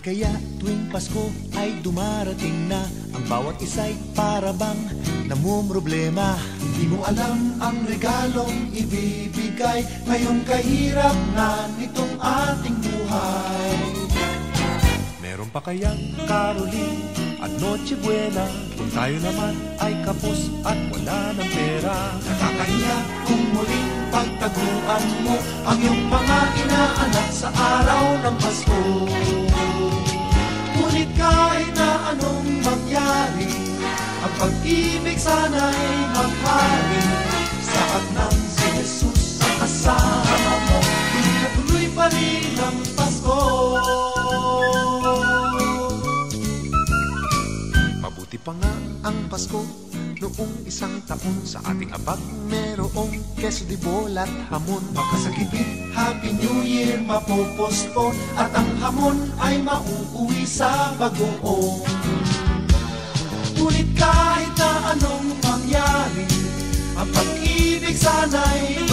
Bakit kaya tuwing Pasko ay dumarating na ang bawat isa'y para bang namumroblema? Di mo alam ang regalong ibibigay ngayong kahirap na nitong ating buhay. Meron pa kayang Caroling at Noche Buena kung tayo naman ay kapos at wala ng pera? Nakakahiya kung muling pagtaguan mo ang iyong mga inaanak sa araw ng Pasko. Ngunit kahit na anong mangyari, ang pag-ibig sana'y maghari. Sapat ng si Jesus ang kasama mo, tuloy pa rin ang Pasko. Mabuti pa nga ang Pasko noong isang taon. Sa ating abag merong keso de bola at hamon. Makasagipit, Happy New Year mapopospon at ang hamon ay mauuwi sa bagoong. Ngunit kahit na anong mangyari, ang pag-ibig sana'y